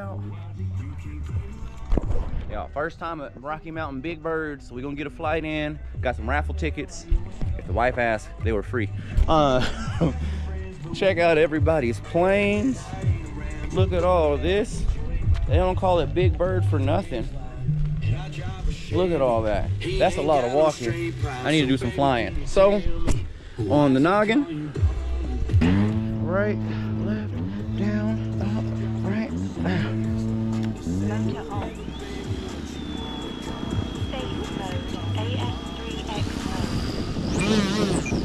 out. Yeah, first time at Rocky Mountain Big Bird, so we're gonna get a flight in. Got some raffle tickets. If the wife asked, they were free. Check out everybody's planes. Look at all this. They don't call it Big Bird for nothing. Look at all that. That's a lot of walking. I need to do some flying. So, on the noggin, right, left, down, up, right, down. Motor on. Safe mode. AS3X mode.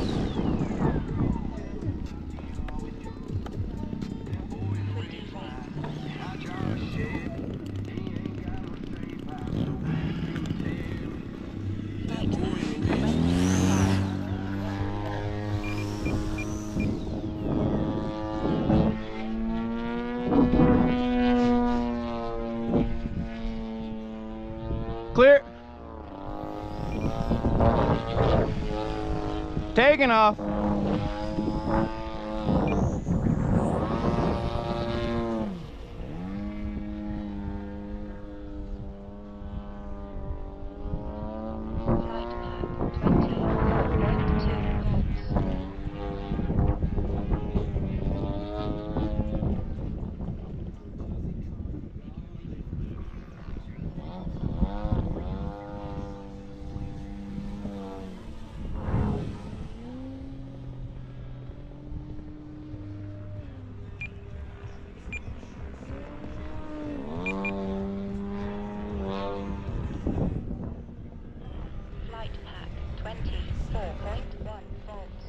Clear. Taking off. Flight pack 24.1 volts.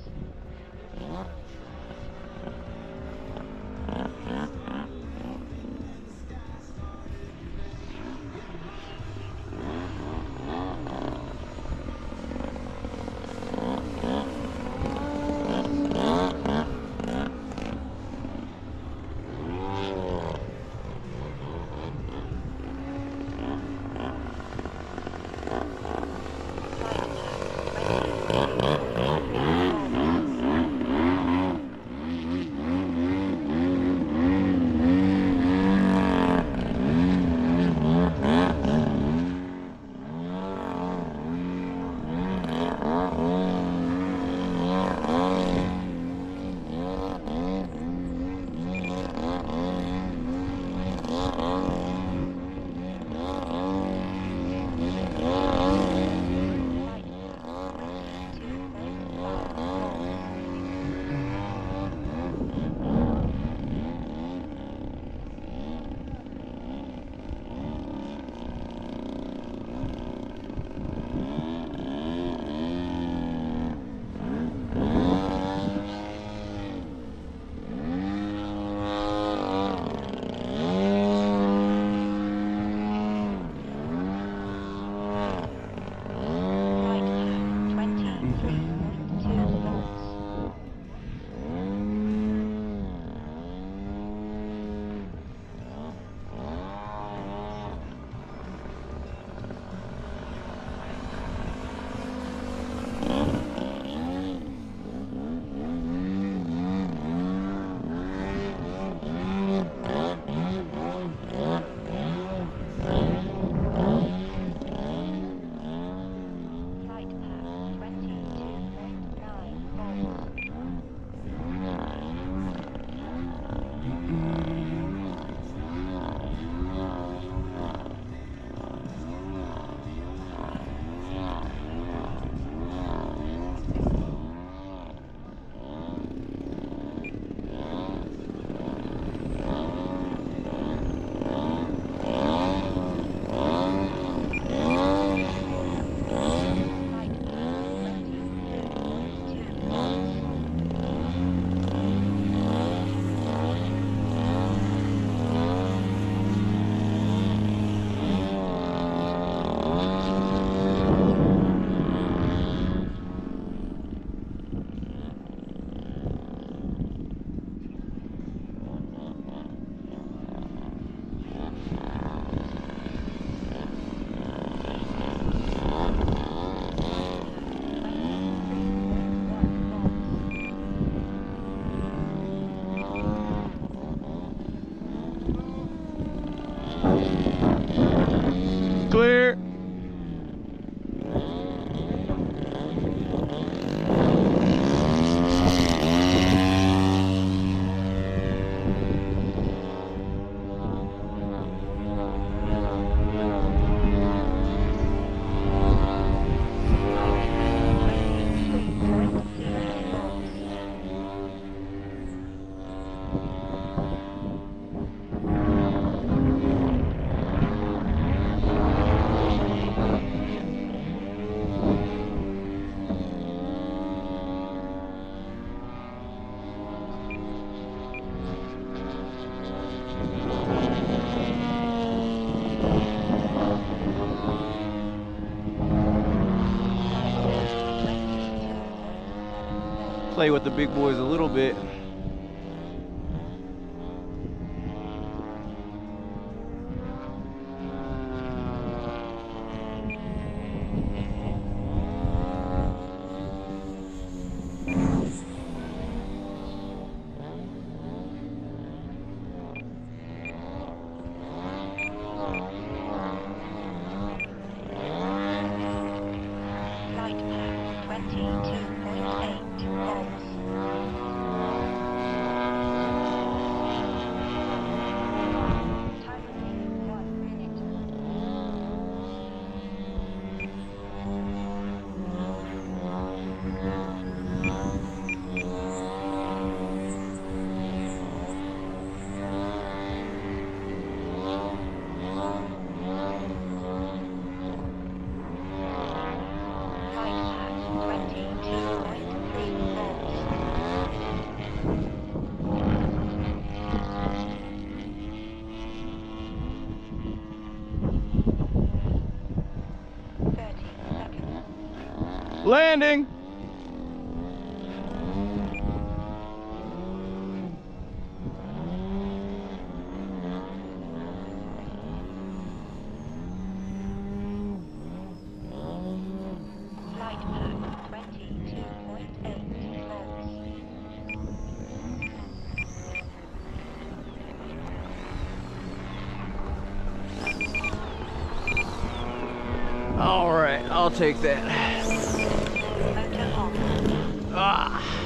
play with the big boys a little bit. Light pack 22.8 volts. Time remaining 1 minute. Light pack 22.3 volts. 30 seconds. Landing! Light pack 22.8 volts. All right, I'll take that. Motor off. Ah.